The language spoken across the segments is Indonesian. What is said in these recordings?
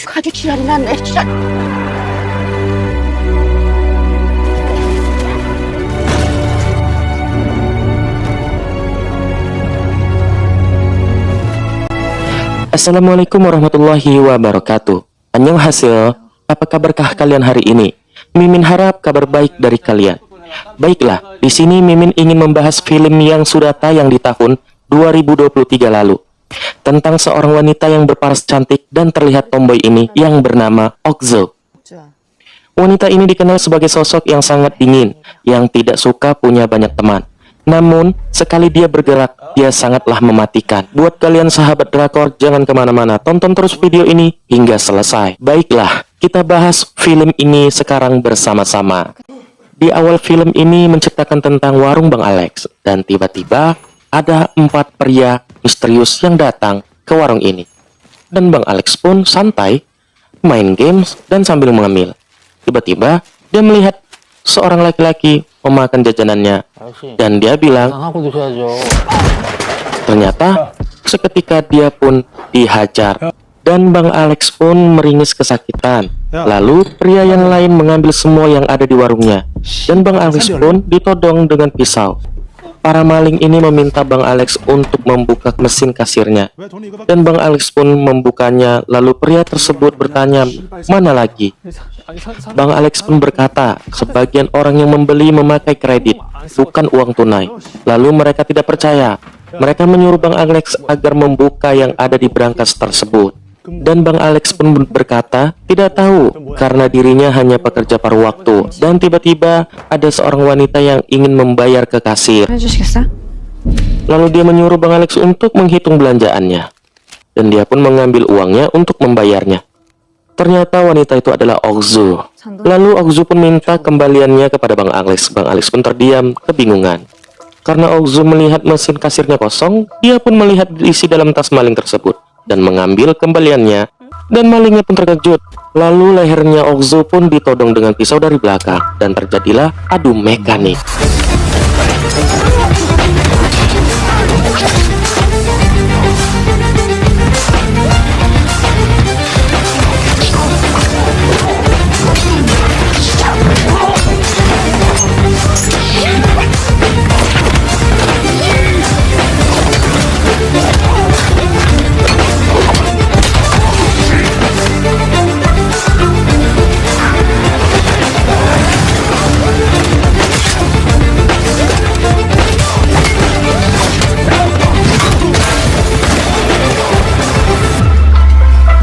아주 지랄이 났네, 지랄. Assalamualaikum warahmatullahi wabarakatuh. Annyeonghaseyo. Apa kabarkah kalian hari ini? Mimin harap kabar baik dari kalian. Baiklah, di sini Mimin ingin membahas film yang sudah tayang di tahun 2023 lalu. Tentang seorang wanita yang berparas cantik dan terlihat tomboy ini yang bernama Okzo. Wanita ini dikenal sebagai sosok yang sangat dingin, yang tidak suka punya banyak teman. Namun, sekali dia bergerak, dia sangatlah mematikan. Buat kalian sahabat drakor, jangan kemana-mana, tonton terus video ini hingga selesai. Baiklah, kita bahas film ini sekarang bersama-sama. Di awal film ini menceritakan tentang warung Bang Alex, dan tiba-tiba ada 4 pria misterius yang datang ke warung ini. Dan Bang Alex pun santai, main games, dan sambil mengemil. Tiba-tiba, dia melihat seorang laki-laki memakan jajanannya, dan dia bilang, ternyata seketika dia pun dihajar, dan Bang Alex pun meringis kesakitan. Lalu pria yang lain mengambil semua yang ada di warungnya, dan Bang Alex pun ditodong dengan pisau. Para maling ini meminta Bang Alex untuk membuka mesin kasirnya, dan Bang Alex pun membukanya. Lalu pria tersebut bertanya, mana lagi? Bang Alex pun berkata, sebagian orang yang membeli memakai kredit, bukan uang tunai. Lalu mereka tidak percaya. Mereka menyuruh Bang Alex agar membuka yang ada di brankas tersebut. Dan Bang Alex pun berkata, tidak tahu, karena dirinya hanya pekerja paruh waktu. Dan tiba-tiba ada seorang wanita yang ingin membayar ke kasir. Lalu dia menyuruh Bang Alex untuk menghitung belanjaannya. Dan dia pun mengambil uangnya untuk membayarnya. Ternyata wanita itu adalah Okzo. Lalu Okzo pun minta kembaliannya kepada Bang Alex. Bang Alex pun terdiam, kebingungan. Karena Okzo melihat mesin kasirnya kosong, dia pun melihat isi dalam tas maling tersebut dan mengambil kembaliannya, dan malingnya pun terkejut. Lalu lehernya Okzo pun ditodong dengan pisau dari belakang, dan terjadilah adu mekanik.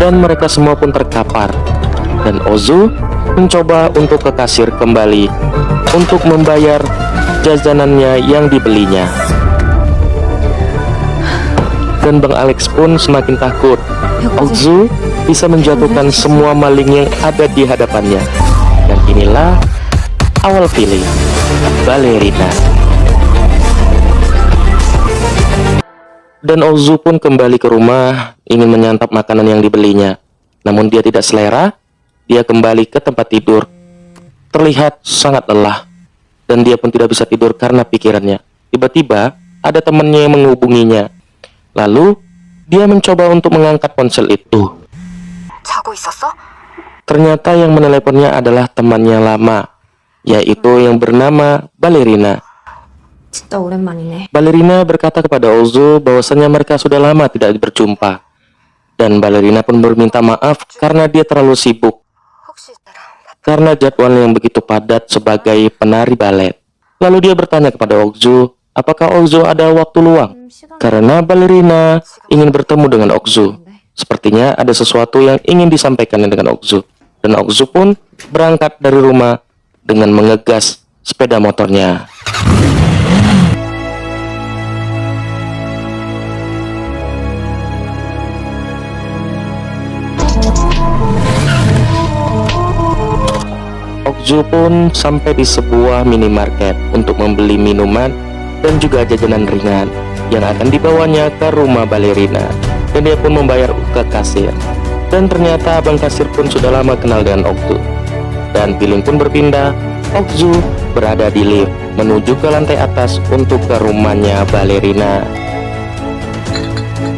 Dan mereka semua pun terkapar, dan Okzo mencoba untuk ke kasir kembali untuk membayar jajanannya yang dibelinya. Dan Bang Alex pun semakin takut. Okzo bisa menjatuhkan semua maling yang ada di hadapannya. Dan inilah awal film Ballerina. Dan Okzo pun kembali ke rumah, ingin menyantap makanan yang dibelinya. Namun dia tidak selera, dia kembali ke tempat tidur. Terlihat sangat lelah, dan dia pun tidak bisa tidur karena pikirannya. Tiba-tiba, ada temannya yang menghubunginya. Lalu, dia mencoba untuk mengangkat ponsel itu. Ternyata yang meneleponnya adalah temannya lama, yaitu yang bernama Ballerina. Ballerina berkata kepada Okzo bahwasannya mereka sudah lama tidak berjumpa. Dan Ballerina pun berminta maaf karena dia terlalu sibuk, karena jadwalnya yang begitu padat sebagai penari balet. Lalu dia bertanya kepada Okzo, apakah Okzo ada waktu luang? Karena Ballerina ingin bertemu dengan Okzo. Sepertinya ada sesuatu yang ingin disampaikan dengan Okzo. Dan Okzo pun berangkat dari rumah dengan mengegas sepeda motornya. Okzo pun sampai di sebuah minimarket untuk membeli minuman dan juga jajanan ringan yang akan dibawanya ke rumah Ballerina. Dan dia pun membayar ke kasir. Dan ternyata abang kasir pun sudah lama kenal dengan Okzo. Dan film pun berpindah. Okzo berada di lift menuju ke lantai atas untuk ke rumahnya Ballerina.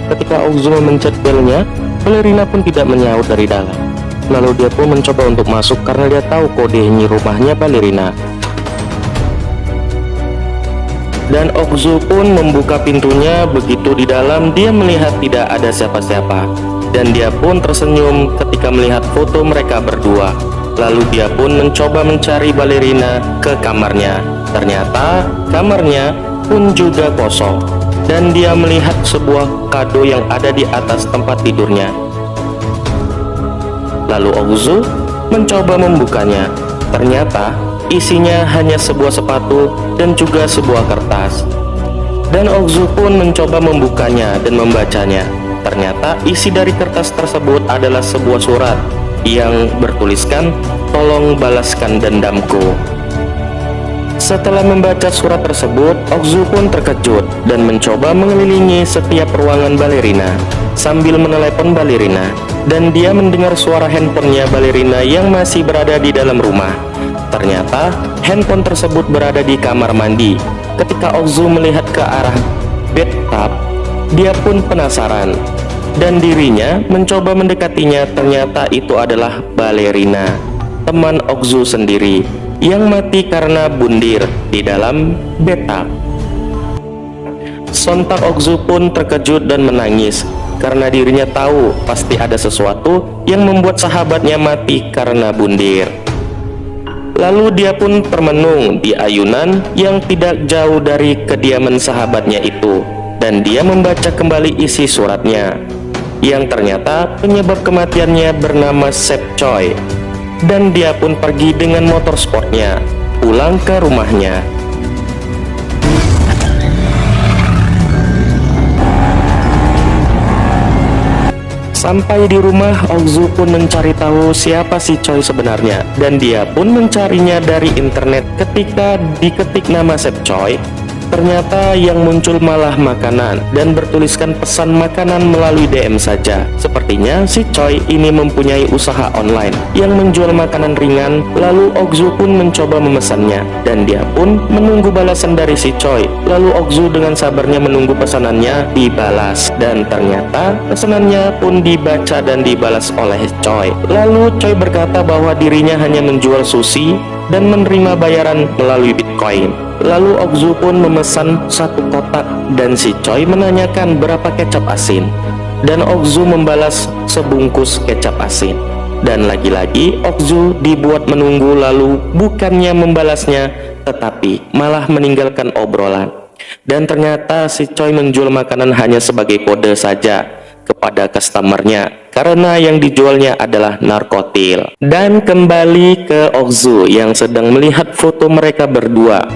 Ketika Okzo memencet belnya, Ballerina pun tidak menyaut dari dalam. Lalu dia pun mencoba untuk masuk karena dia tahu kode ini rumahnya balerina. Dan Okzu pun membuka pintunya. Begitu di dalam, dia melihat tidak ada siapa-siapa. Dan dia pun tersenyum ketika melihat foto mereka berdua. Lalu dia pun mencoba mencari balerina ke kamarnya. Ternyata kamarnya pun juga kosong. Dan dia melihat sebuah kado yang ada di atas tempat tidurnya. Lalu Okzu mencoba membukanya. Ternyata isinya hanya sebuah sepatu dan juga sebuah kertas. Dan Okzu pun mencoba membukanya dan membacanya. Ternyata isi dari kertas tersebut adalah sebuah surat yang bertuliskan, "Tolong balaskan dendamku." Setelah membaca surat tersebut, Okzu pun terkejut dan mencoba mengelilingi setiap ruangan balerina sambil menelepon balerina. Dan dia mendengar suara handphonenya balerina yang masih berada di dalam rumah. Ternyata handphone tersebut berada di kamar mandi. Ketika Okzu melihat ke arah bathtub, dia pun penasaran dan dirinya mencoba mendekatinya. Ternyata itu adalah balerina, teman Okzu sendiri, yang mati karena bundir di dalam bathtub. Sontak Okzu pun terkejut dan menangis karena dirinya tahu pasti ada sesuatu yang membuat sahabatnya mati karena bundir. Lalu dia pun termenung di ayunan yang tidak jauh dari kediaman sahabatnya itu. Dan dia membaca kembali isi suratnya, yang ternyata penyebab kematiannya bernama Sep Choi. Dan dia pun pergi dengan motor sportnya pulang ke rumahnya. Sampai di rumah, Okzu pun mencari tahu siapa si Choi sebenarnya. Dan dia pun mencarinya dari internet. Ketika diketik nama Sep Choi, ternyata yang muncul malah makanan dan bertuliskan pesan makanan melalui DM saja. Sepertinya si Choi ini mempunyai usaha online yang menjual makanan ringan. Lalu Okzu pun mencoba memesannya dan dia pun menunggu balasan dari si Choi. Lalu Okzu dengan sabarnya menunggu pesanannya dibalas, dan ternyata pesanannya pun dibaca dan dibalas oleh Choi. Lalu Choi berkata bahwa dirinya hanya menjual sushi dan menerima bayaran melalui Bitcoin. Lalu Okzu pun memesan satu kotak dan si Choi menanyakan berapa kecap asin. Dan Okzu membalas sebungkus kecap asin. Dan lagi-lagi Okzu dibuat menunggu, lalu bukannya membalasnya tetapi malah meninggalkan obrolan. Dan ternyata si Choi menjual makanan hanya sebagai kode saja kepada customernya karena yang dijualnya adalah narkotil. Dan kembali ke Okzu yang sedang melihat foto mereka berdua.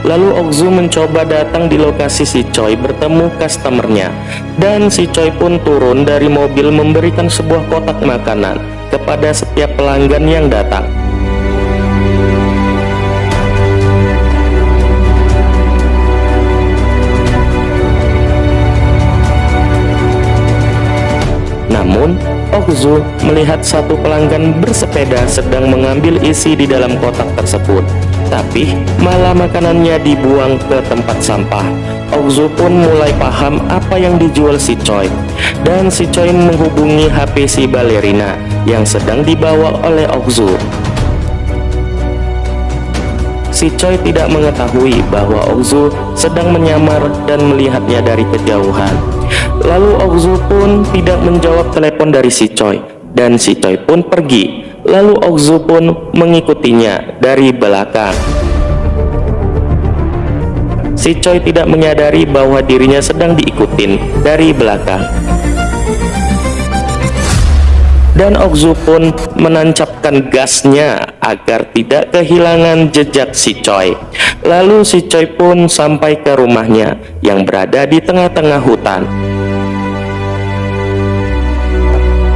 Lalu Okzu mencoba datang di lokasi si Choi bertemu customernya. Dan si Choi pun turun dari mobil memberikan sebuah kotak makanan kepada setiap pelanggan yang datang. Namun, Okzu melihat satu pelanggan bersepeda sedang mengambil isi di dalam kotak tersebut. Tapi malah makanannya dibuang ke tempat sampah. Okzu pun mulai paham apa yang dijual si Choi. Dan si Choi menghubungi HP si balerina yang sedang dibawa oleh Okzu. Si Choi tidak mengetahui bahwa Okzu sedang menyamar dan melihatnya dari kejauhan. Lalu Okzu pun tidak menjawab telepon dari si Choi, dan si Choi pun pergi. Lalu Okzu pun mengikutinya dari belakang. Si Choi tidak menyadari bahwa dirinya sedang diikutin dari belakang. Dan Okzu pun menancapkan gasnya agar tidak kehilangan jejak si Choi. Lalu si Choi pun sampai ke rumahnya yang berada di tengah-tengah hutan.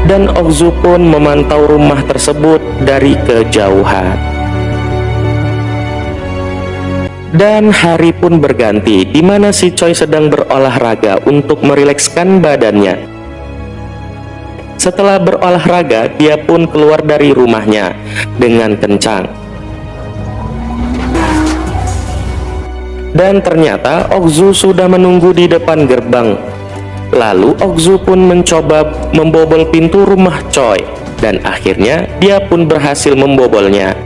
Dan Okzu pun memantau rumah tersebut dari kejauhan. Dan hari pun berganti, di mana si Choi sedang berolahraga untuk merilekskan badannya. Setelah berolahraga, dia pun keluar dari rumahnya dengan kencang. Dan ternyata Okzu sudah menunggu di depan gerbang. Lalu Okzu pun mencoba membobol pintu rumah Choi, dan akhirnya dia pun berhasil membobolnya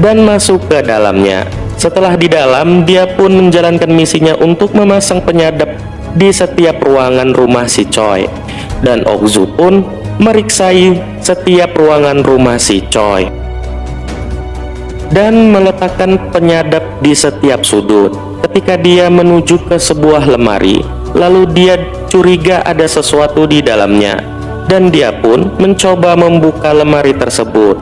dan masuk ke dalamnya. Setelah di dalam, dia pun menjalankan misinya untuk memasang penyadap di setiap ruangan rumah si Choi, dan Okzu pun meriksai setiap ruangan rumah si Choi dan meletakkan penyadap di setiap sudut. Ketika dia menuju ke sebuah lemari, lalu dia curiga ada sesuatu di dalamnya, dan dia pun mencoba membuka lemari tersebut.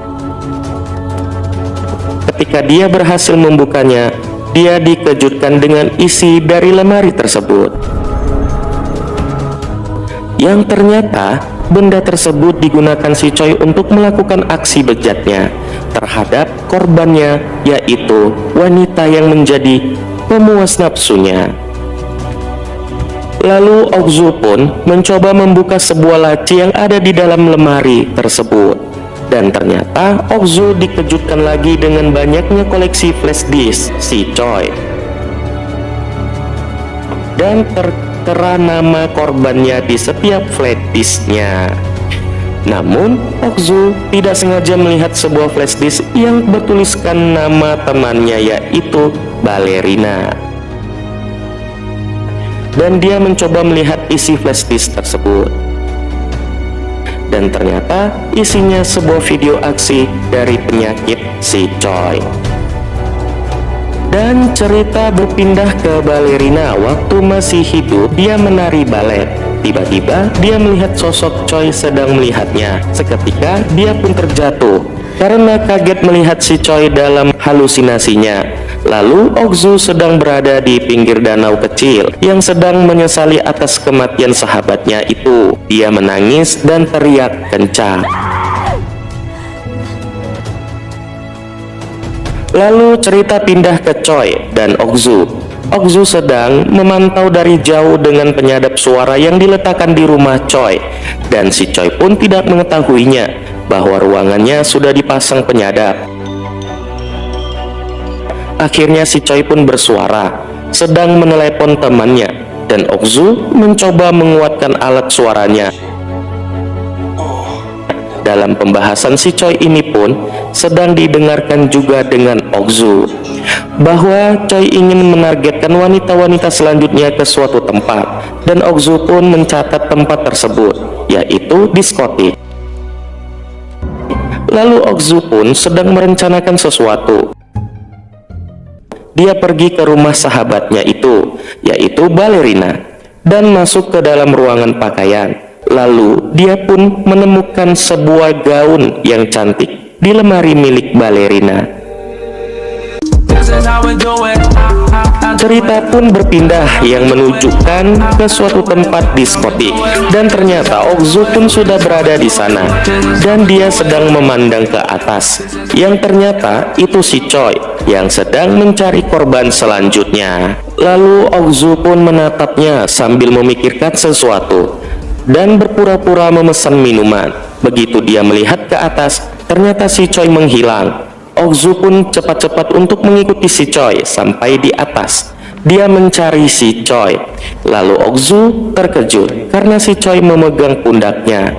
Ketika dia berhasil membukanya, dia dikejutkan dengan isi dari lemari tersebut, yang ternyata benda tersebut digunakan si Choi untuk melakukan aksi bejatnya terhadap korbannya, yaitu wanita yang menjadi pemuas nafsunya. Lalu Okzu pun mencoba membuka sebuah laci yang ada di dalam lemari tersebut, dan ternyata Okzu dikejutkan lagi dengan banyaknya koleksi flash disk si Choi, dan tertera nama korbannya di setiap flash disknya. Namun Okzu tidak sengaja melihat sebuah flash disk yang bertuliskan nama temannya, yaitu Ballerina, dan dia mencoba melihat isi flash disk tersebut, dan ternyata isinya sebuah video aksi dari penyakit si Choi. Dan cerita berpindah ke Ballerina. Waktu masih hidup, dia menari balet. Tiba-tiba dia melihat sosok Choi sedang melihatnya. Seketika dia pun terjatuh karena kaget melihat si Choi dalam halusinasinya. Lalu Okzu sedang berada di pinggir danau kecil yang sedang menyesali atas kematian sahabatnya itu. Dia menangis dan teriak kencang. Lalu cerita pindah ke Choi dan Okzu. Okzu sedang memantau dari jauh dengan penyadap suara yang diletakkan di rumah Choi, dan si Choi pun tidak mengetahuinya bahwa ruangannya sudah dipasang penyadap. Akhirnya si Choi pun bersuara sedang menelepon temannya, dan Okzu mencoba menguatkan alat suaranya. Dalam pembahasan si Choi ini pun sedang didengarkan juga dengan Okzu, bahwa Choi ingin menargetkan wanita-wanita selanjutnya ke suatu tempat, dan Okzu pun mencatat tempat tersebut, yaitu diskotik. Lalu Okzu pun sedang merencanakan sesuatu. Dia pergi ke rumah sahabatnya itu, yaitu Ballerina, dan masuk ke dalam ruangan pakaian. Lalu dia pun menemukan sebuah gaun yang cantik di lemari milik Ballerina. Cerita pun berpindah yang menunjukkan ke suatu tempat diskotik, dan ternyata Okzu pun sudah berada di sana, dan dia sedang memandang ke atas, yang ternyata itu si Choi yang sedang mencari korban selanjutnya. Lalu Okzu pun menatapnya sambil memikirkan sesuatu dan berpura-pura memesan minuman. Begitu dia melihat ke atas, ternyata si Choi menghilang. Okzu pun cepat-cepat untuk mengikuti si Choi sampai di atas. Dia mencari si Choi. Lalu Okzu terkejut karena si Choi memegang pundaknya.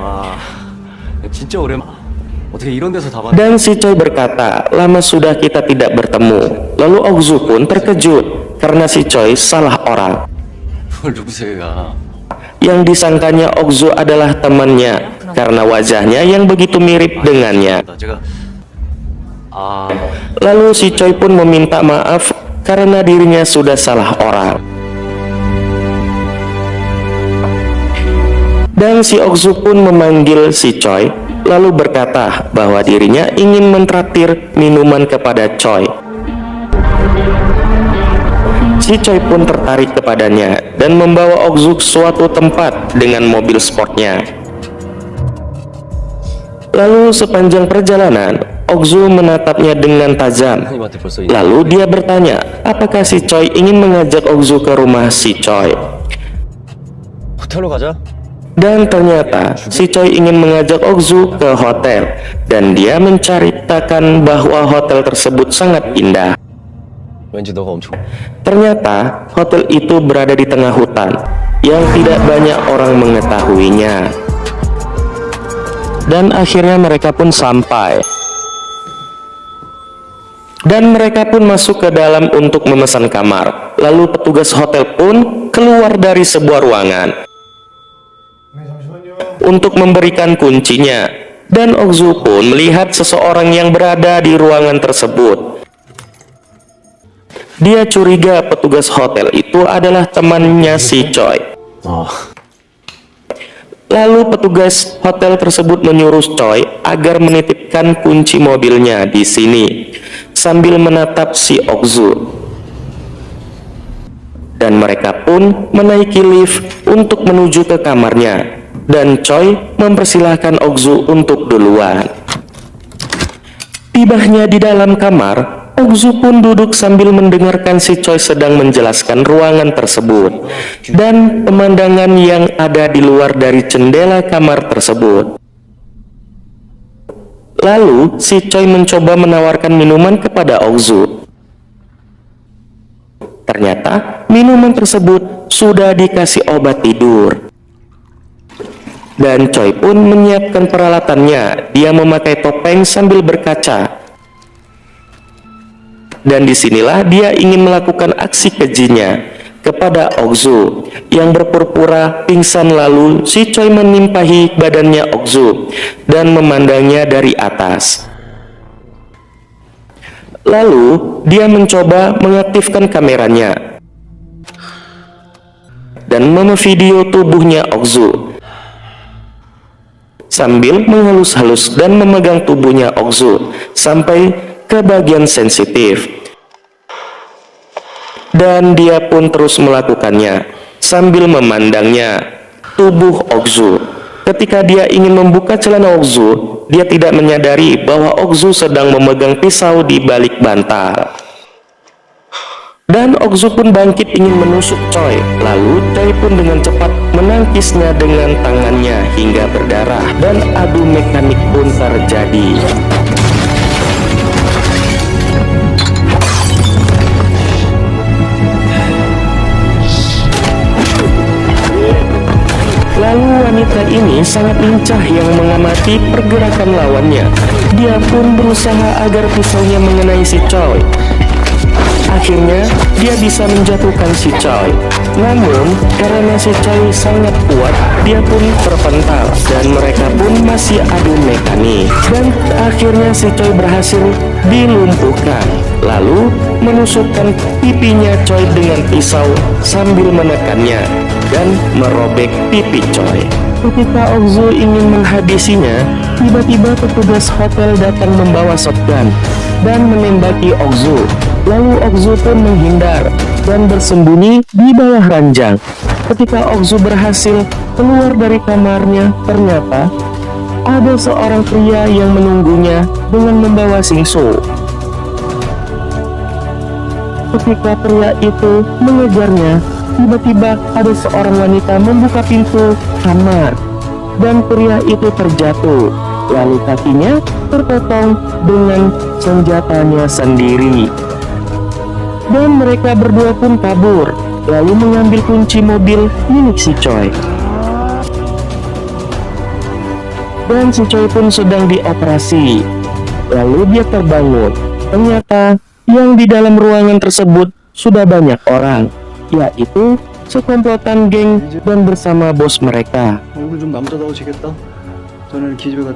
Dan si Choi berkata, lama sudah kita tidak bertemu. Lalu Okzu pun terkejut karena si Choi salah orang. Yang disangkanya Okzu adalah temannya karena wajahnya yang begitu mirip dengannya. Lalu si Choi pun meminta maaf karena dirinya sudah salah orang. Dan si Okzu pun memanggil si Choi, lalu berkata bahwa dirinya ingin mentraktir minuman kepada Choi. Si Choi pun tertarik kepadanya dan membawa Okzu ke suatu tempat dengan mobil sportnya. Lalu sepanjang perjalanan, Okzu menatapnya dengan tajam. Lalu dia bertanya, apakah si Choi ingin mengajak Okzu ke rumah si Choi. Dan ternyata si Choi ingin mengajak Okzu ke hotel, dan dia menceritakan bahwa hotel tersebut sangat indah. Ternyata hotel itu berada di tengah hutan yang tidak banyak orang mengetahuinya. Dan akhirnya mereka pun sampai. Dan mereka pun masuk ke dalam untuk memesan kamar. Lalu petugas hotel pun keluar dari sebuah ruangan untuk memberikan kuncinya. Dan Okzu pun melihat seseorang yang berada di ruangan tersebut. Dia curiga petugas hotel itu adalah temannya si Choi. Lalu petugas hotel tersebut menyuruh Choi agar menitipkan kunci mobilnya di sini sambil menatap si Okzu. Dan mereka pun menaiki lift untuk menuju ke kamarnya. Dan Choi mempersilahkan Okzu untuk duluan. Tibanya di dalam kamar, Okzu pun duduk sambil mendengarkan si Choi sedang menjelaskan ruangan tersebut dan pemandangan yang ada di luar dari jendela kamar tersebut. Lalu si Choi mencoba menawarkan minuman kepada Okzu. Ternyata minuman tersebut sudah dikasih obat tidur. Dan Choi pun menyiapkan peralatannya. Dia memakai topeng sambil berkaca. Dan disinilah dia ingin melakukan aksi kejinya kepada Okzu yang berpura-pura pingsan. Lalu si Choi menimpahi badannya Okzu dan memandangnya dari atas. Lalu dia mencoba mengaktifkan kameranya dan memvideo tubuhnya Okzu sambil menghalus-halus dan memegang tubuhnya Okzu sampai ke bagian sensitif. Dan dia pun terus melakukannya sambil memandangnya tubuh Okzu. Ketika dia ingin membuka celana Okzu, dia tidak menyadari bahwa Okzu sedang memegang pisau di balik bantal. Dan Okzu pun bangkit ingin menusuk Choi. Lalu Choi pun dengan cepat menangkisnya dengan tangannya hingga berdarah dan adu mekanik pun terjadi. Lalu wanita ini sangat lincah yang mengamati pergerakan lawannya. Dia pun berusaha agar pisaunya mengenai si Choi. Akhirnya dia bisa menjatuhkan si Choi. Namun karena si Choi sangat kuat, dia pun terpental dan mereka pun masih adu mekanik. Dan akhirnya si Choi berhasil dilumpuhkan. Lalu menusukkan pipinya Choi dengan pisau sambil menekannya dan merobek pipi Choi. Ketika Okzu ingin menghabisinya, tiba-tiba petugas hotel datang membawa shotgun dan menembaki Okzu. Lalu Okzu pun menghindar dan bersembunyi di bawah ranjang. Ketika Okzu berhasil keluar dari kamarnya, ternyata ada seorang pria yang menunggunya dengan membawa singsu. Ketika pria itu mengejarnya, tiba-tiba ada seorang wanita membuka pintu kamar dan pria itu terjatuh. Lalu kakinya terpotong dengan senjatanya sendiri. Dan mereka berdua pun kabur, lalu mengambil kunci mobil milik si Choi. Dan si Choi pun sedang dioperasi. Lalu dia terbangun. Ternyata yang di dalam ruangan tersebut sudah banyak orang, yaitu sekomplotan geng dan bersama bos mereka.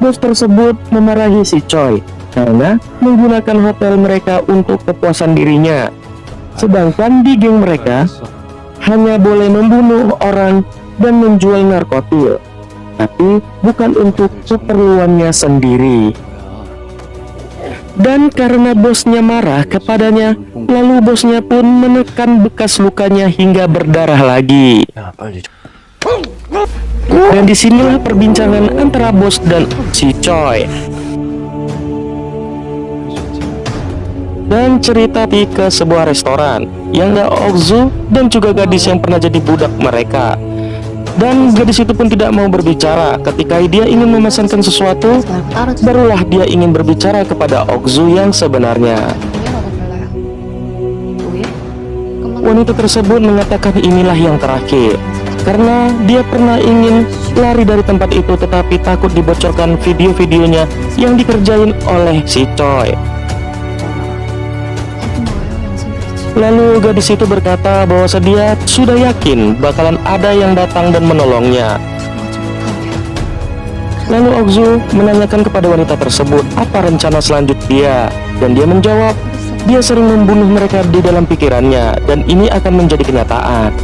Bos tersebut memarahi si Choi karena menggunakan hotel mereka untuk kepuasan dirinya. Sedangkan di geng mereka hanya boleh membunuh orang dan menjual narkotik, tapi bukan untuk keperluannya sendiri. Dan karena bosnya marah kepadanya, lalu bosnya pun menekan bekas lukanya hingga berdarah lagi. Dan disinilah perbincangan antara bos dan si Choi. Dan cerita ke sebuah restoran yang ada Okzu dan juga gadis yang pernah jadi budak mereka. Dan gadis itu pun tidak mau berbicara. Ketika dia ingin memesankan sesuatu, barulah dia ingin berbicara kepada Okzu yang sebenarnya. wanita tersebut mengatakan inilah yang terakhir, karena dia pernah ingin lari dari tempat itu tetapi takut dibocorkan video-videonya yang dikerjain oleh si Choi. Lalu gadis itu berkata bahwa dia sudah yakin bakalan ada yang datang dan menolongnya. Lalu Okzu menanyakan kepada wanita tersebut apa rencana selanjutnya, dan dia menjawab dia sering membunuh mereka di dalam pikirannya dan ini akan menjadi kenyataan.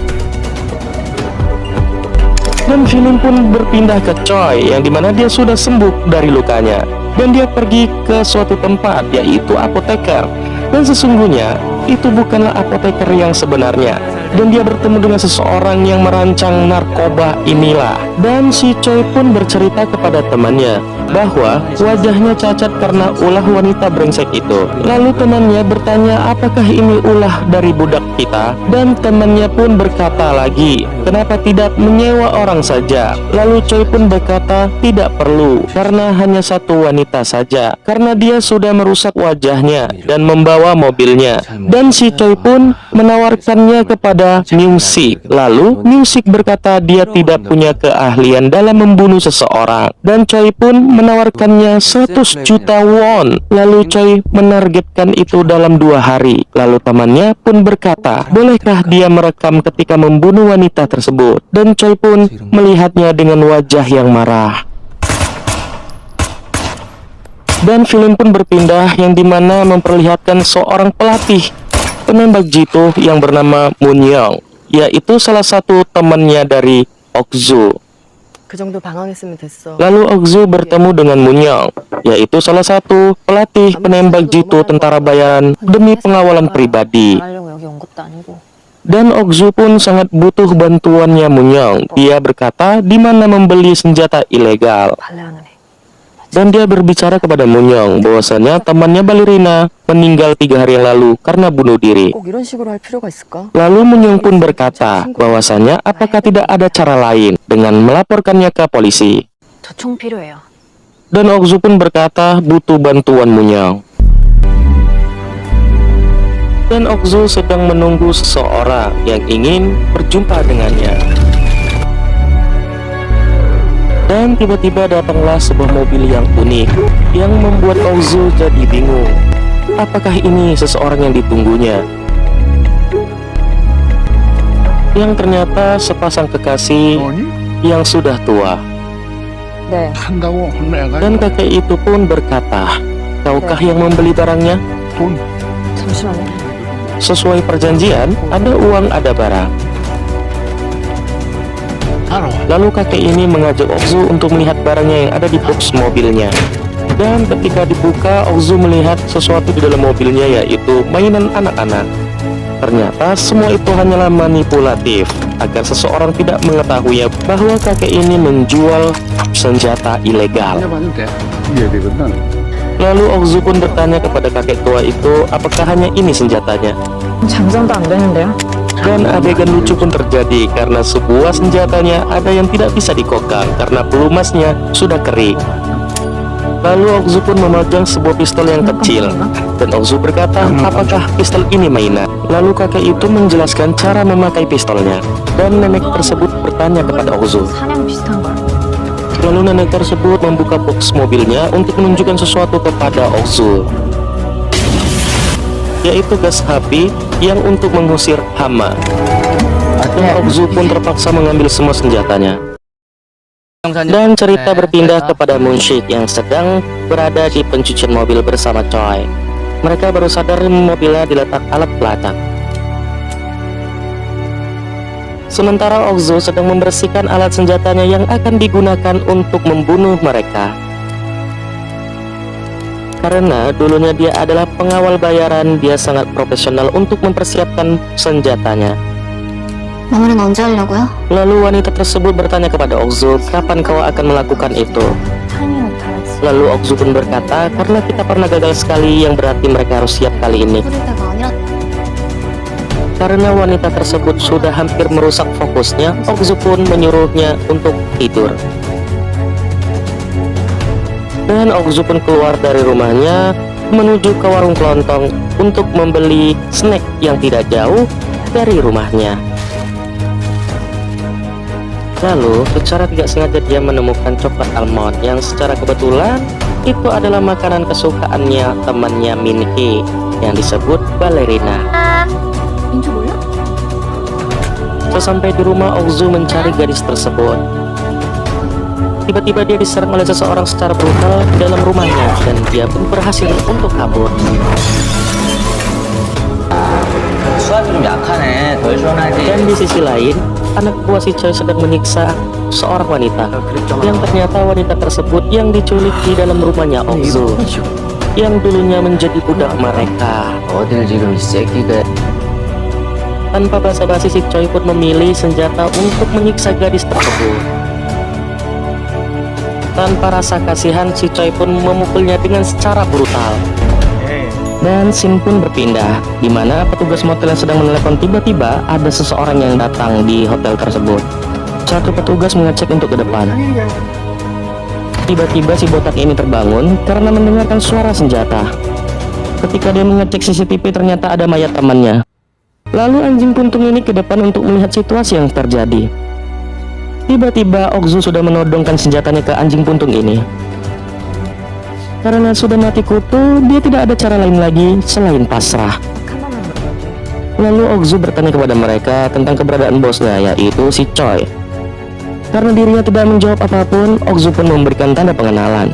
Dan film pun berpindah ke Choi yang dimana dia sudah sembuh dari lukanya, dan dia pergi ke suatu tempat yaitu apoteker, dan sesungguhnya itu bukanlah apoteker yang sebenarnya, dan dia bertemu dengan seseorang yang merancang narkoba inilah. Dan si Choi pun bercerita kepada temannya bahwa wajahnya cacat karena ulah wanita brengsek itu. Lalu temannya bertanya apakah ini ulah dari budak kita, dan temannya pun berkata lagi, kenapa tidak menyewa orang saja? Lalu Choi pun berkata tidak perlu, karena hanya satu wanita saja, karena dia sudah merusak wajahnya dan membawa mobilnya. Dan si Choi pun menawarkannya kepada Music. Lalu Music berkata dia tidak punya keahlian dalam membunuh seseorang, dan Choi pun menawarkannya 100 juta won. Lalu Choi menargetkan itu dalam 2 hari. Lalu temannya pun berkata, bolehkah dia merekam ketika membunuh wanita tersebut? Dan Choi pun melihatnya dengan wajah yang marah. Dan film pun berpindah yang dimana memperlihatkan seorang pelatih penembak jitu yang bernama Moon Young, yaitu salah satu temannya dari Okzu. Lalu Okzu bertemu dengan Moon Young, yaitu salah satu pelatih penembak jitu tentara bayaran demi pengawalan pribadi. Dan Okzu pun sangat butuh bantuannya Moon Young. Dia berkata di mana membeli senjata ilegal. Dan dia berbicara kepada Moon Young bahwasanya temannya balerina meninggal 3 hari yang lalu karena bunuh diri. Lalu Moon Young pun berkata bahwasanya apakah tidak ada cara lain dengan melaporkannya ke polisi. Dan Okzu pun berkata butuh bantuan Moon Young. Dan Okzu sedang menunggu seseorang yang ingin berjumpa dengannya. Dan tiba-tiba datanglah sebuah mobil yang unik yang membuat Okzu jadi bingung. Apakah ini seseorang yang ditunggunya? Yang ternyata sepasang kekasih yang sudah tua. Dan kakek itu pun berkata, "Kaukah yang membeli barangnya?" Sesuai perjanjian, ada uang ada barang. Lalu kakek ini mengajak Okzu untuk melihat barangnya yang ada di box mobilnya. Dan ketika dibuka, Okzu melihat sesuatu di dalam mobilnya, yaitu mainan anak-anak. Ternyata semua itu hanyalah manipulatif agar seseorang tidak mengetahui bahwa kakek ini menjual senjata ilegal. Lalu Okzu pun bertanya kepada kakek tua itu apakah hanya ini senjatanya. Dan adegan lucu pun terjadi karena sebuah senjatanya ada yang tidak bisa dikokang karena pelumasnya sudah kering. Lalu Okzu pun memegang sebuah pistol yang kecil, dan Okzu berkata apakah pistol ini mainan. Lalu kakek itu menjelaskan cara memakai pistolnya, dan nenek tersebut bertanya kepada Okzu. Lalu nenek tersebut membuka box mobilnya untuk menunjukkan sesuatu kepada Okzu, yaitu gas api yang untuk mengusir hama. Dan Okzu pun terpaksa mengambil semua senjatanya. Dan cerita berpindah kepada Munshik yang sedang berada di pencucian mobil bersama Choi. Mereka baru sadar mobilnya diletak alat pelacak. Sementara Okzu sedang membersihkan alat senjatanya yang akan digunakan untuk membunuh mereka. Karena dulunya dia adalah pengawal bayaran, dia sangat profesional untuk mempersiapkan senjatanya. Lalu wanita tersebut bertanya kepada Okzu, kapan kau akan melakukan itu? Lalu Okzu pun berkata, karena kita pernah gagal sekali, yang berarti mereka harus siap kali ini. Karena wanita tersebut sudah hampir merusak fokusnya, Okzu pun menyuruhnya untuk tidur. Dan Okzu pun keluar dari rumahnya menuju ke warung kelontong untuk membeli snack yang tidak jauh dari rumahnya. Lalu, secara tidak sengaja dia menemukan coklat almond yang secara kebetulan itu adalah makanan kesukaannya temannya Minhee yang disebut balerina. Sesampai di rumah, Okzu mencari gadis tersebut. Tiba-tiba dia diserang oleh seseorang secara brutal di dalam rumahnya dan dia pun berhasil untuk kabur. Dan di sisi lain, anak buah si Choi sedang menyiksa seorang wanita yang ternyata wanita tersebut yang diculik di dalam rumahnya Okzu yang dulunya menjadi budak mereka. Tanpa basa-basi, si Choi pun memilih senjata untuk menyiksa gadis tersebut. Tanpa rasa kasihan, si Choi pun memukulnya dengan secara brutal. Dan scene pun berpindah, di mana petugas motel yang sedang menelepon tiba-tiba ada seseorang yang datang di hotel tersebut. Satu petugas mengecek untuk ke depan. Tiba-tiba si botak ini terbangun karena mendengarkan suara senjata. Ketika dia mengecek CCTV, ternyata ada mayat temannya. Lalu anjing puntung ini ke depan untuk melihat situasi yang terjadi. Tiba-tiba Okzu sudah menodongkan senjatanya ke anjing puntung ini. Karena sudah mati kutu, dia tidak ada cara lain lagi selain pasrah. Lalu Okzu bertanya kepada mereka tentang keberadaan bosnya, yaitu si Choi. Karena dirinya tidak menjawab apapun, Okzu pun memberikan tanda pengenalan.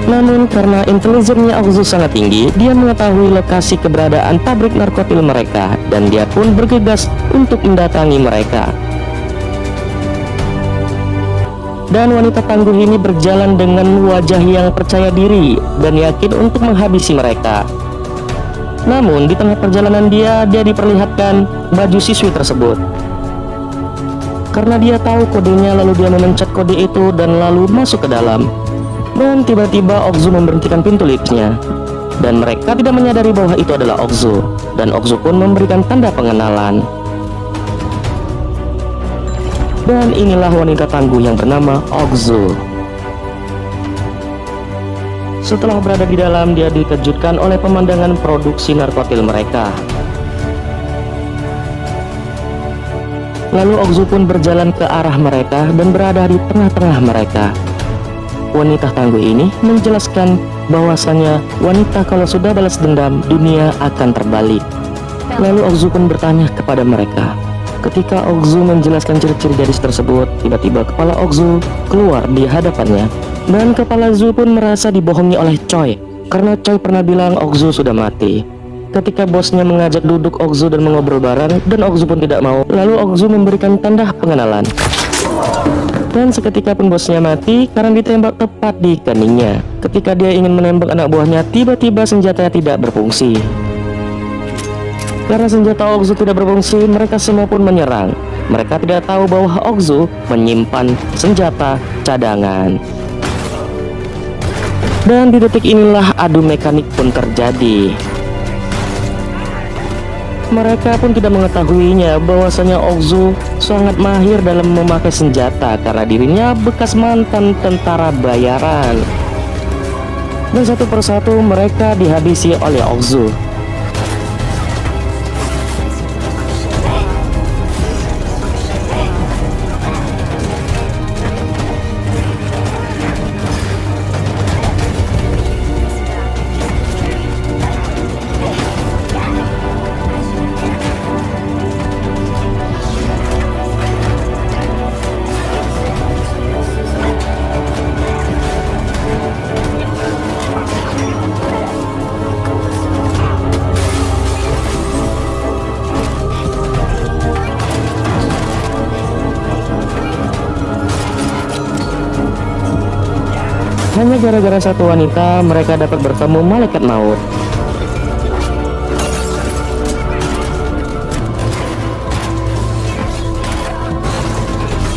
Namun karena intelijennya Okzu sangat tinggi, dia mengetahui lokasi keberadaan pabrik narkotil mereka, dan dia pun bergegas untuk mendatangi mereka. Dan wanita tangguh ini berjalan dengan wajah yang percaya diri dan yakin untuk menghabisi mereka. Namun di tengah perjalanan dia diperlihatkan baju siswi tersebut. Karena dia tahu kodenya, lalu dia memencet kode itu dan lalu masuk ke dalam. Dan tiba-tiba Okzu memberhentikan pintu liftnya. Dan mereka tidak menyadari bahwa itu adalah Okzu. Dan Okzu pun memberikan tanda pengenalan. Dan inilah wanita tangguh yang bernama Okzu. Setelah berada di dalam, dia dikejutkan oleh pemandangan produksi narkotil mereka. Lalu Okzu pun berjalan ke arah mereka dan berada di tengah-tengah mereka. Wanita tangguh ini menjelaskan bahwasannya wanita kalau sudah balas dendam, dunia akan terbalik. Lalu Okzu pun bertanya kepada mereka. Ketika Okzu menjelaskan ciri-ciri gadis tersebut, tiba-tiba kepala Okzu keluar di hadapannya. Dan kepala Zu pun merasa dibohongi oleh Choi, karena Choi pernah bilang Okzu sudah mati. Ketika bosnya mengajak duduk Okzu dan mengobrol bareng, dan Okzu pun tidak mau, lalu Okzu memberikan tanda pengenalan. Dan seketika pun bosnya mati karena ditembak tepat di keningnya. Ketika dia ingin menembak anak buahnya, tiba-tiba senjatanya tidak berfungsi. Karena senjata Okzu tidak berfungsi, mereka semua pun menyerang. Mereka tidak tahu bahwa Okzu menyimpan senjata cadangan. Dan di detik inilah adu mekanik pun terjadi. Mereka pun tidak mengetahuinya bahwasanya Okzu sangat mahir dalam memakai senjata karena dirinya bekas mantan tentara bayaran. Dan satu persatu mereka dihabisi oleh Okzu. Hanya gara-gara satu wanita, mereka dapat bertemu malaikat maut.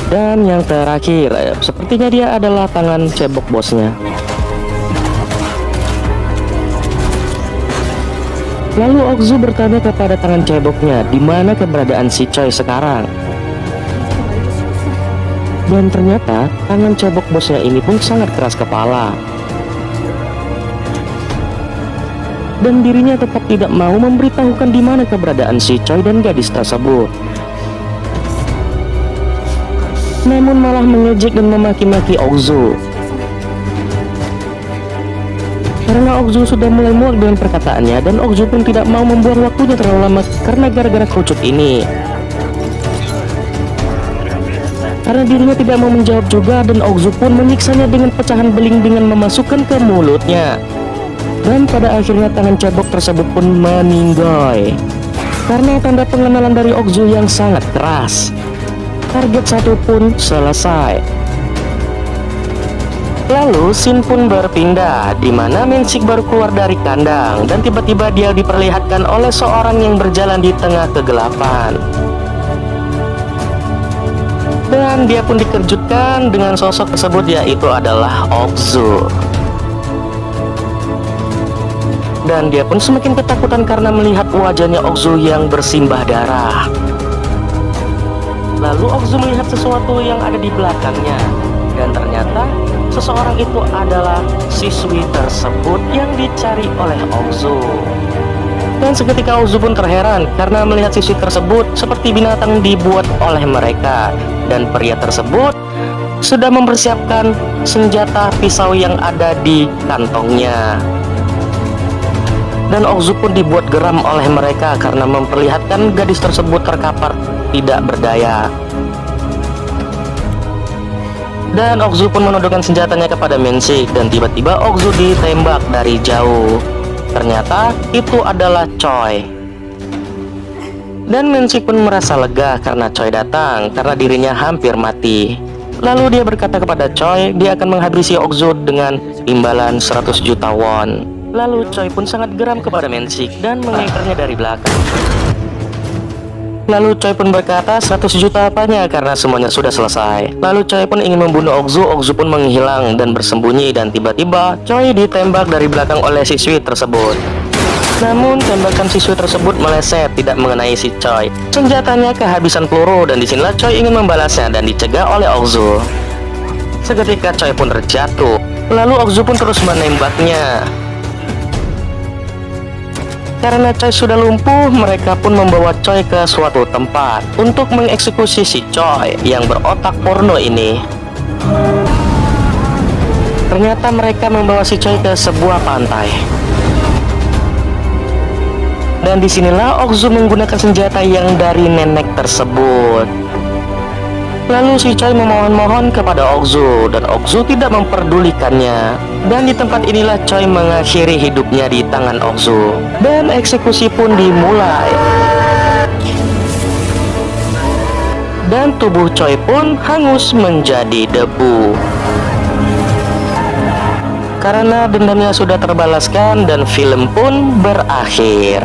Dan yang terakhir, sepertinya dia adalah tangan cebok bosnya. Lalu Okzu bertanya kepada tangan ceboknya, di mana keberadaan si Choi sekarang. Dan ternyata tangan cebok bosnya ini pun sangat keras kepala. dan dirinya tetap tidak mau memberitahukan di mana keberadaan si Choi dan gadis tersebut. Namun malah mengejek dan memaki-maki Okzu. Karena Okzu sudah mulai muak dengan perkataannya, dan Okzu pun tidak mau membuang waktunya terlalu lama karena gara-gara kerucut ini. Karena dirinya tidak mau menjawab juga, dan Okzu pun menyiksanya dengan pecahan beling dengan memasukkan ke mulutnya. Dan pada akhirnya tangan cebok tersebut pun meninggoy karena tanda pengenalan dari Okzu yang sangat keras. Target satu pun selesai. Lalu scene pun berpindah, di mana Mensik baru keluar dari kandang dan tiba-tiba dia diperlihatkan oleh seorang yang berjalan di tengah kegelapan. Dan dia pun dikejutkan dengan sosok tersebut, yaitu adalah Okzu. Dan dia pun semakin ketakutan karena melihat wajahnya Okzu yang bersimbah darah. Lalu Okzu melihat sesuatu yang ada di belakangnya, dan ternyata seseorang itu adalah siswi tersebut yang dicari oleh Okzu. Dan seketika Okzu pun terheran karena melihat siswi tersebut seperti binatang dibuat oleh mereka, dan pria tersebut sudah mempersiapkan senjata pisau yang ada di kantongnya. Dan Okzu pun dibuat geram oleh mereka karena memperlihatkan gadis tersebut terkapar tidak berdaya. Dan Okzu pun menodongkan senjatanya kepada Mensik, dan tiba-tiba Okzu ditembak dari jauh. Ternyata itu adalah Choi. Dan Mensik pun merasa lega karena Choi datang, karena dirinya hampir mati. Lalu dia berkata kepada Choi, dia akan menghabisi Okzu dengan imbalan 100 juta won. Lalu Choi pun sangat geram kepada Mensik dan mengekernya dari belakang. Lalu Choi pun berkata 100 juta apanya, karena semuanya sudah selesai. Lalu Choi pun ingin membunuh Okzu. Okzu pun menghilang dan bersembunyi, dan tiba-tiba Choi ditembak dari belakang oleh siswi tersebut. Namun tembakan siswi tersebut meleset, tidak mengenai si Choi. Senjatanya kehabisan peluru, dan disinilah Choi ingin membalasnya dan dicegah oleh Okzu. Seketika Choi pun terjatuh. Lalu Okzu pun terus menembaknya. Karena Choi sudah lumpuh, mereka pun membawa Choi ke suatu tempat untuk mengeksekusi si Choi yang berotak porno ini. Ternyata mereka membawa si Choi ke sebuah pantai. Dan disinilah Okzu menggunakan senjata yang dari nenek tersebut. Lalu si Choi memohon-mohon kepada Okzu, dan Okzu tidak memperdulikannya. Dan di tempat inilah Choi mengakhiri hidupnya di tangan Okzu. Dan eksekusi pun dimulai. Dan tubuh Choi pun hangus menjadi debu. Karena dendamnya sudah terbalaskan, dan film pun berakhir.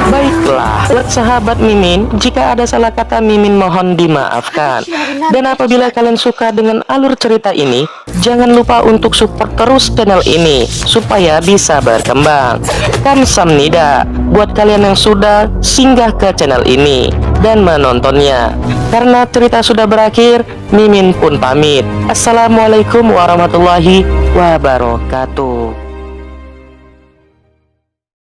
Baiklah, buat sahabat Mimin, jika ada salah kata Mimin mohon dimaafkan. Dan apabila kalian suka dengan alur cerita ini, jangan lupa untuk support terus channel ini supaya bisa berkembang. Kamsahamnida buat kalian yang sudah singgah ke channel ini dan menontonnya. Karena cerita sudah berakhir, Mimin pun pamit. Assalamualaikum warahmatullahi wabarakatuh.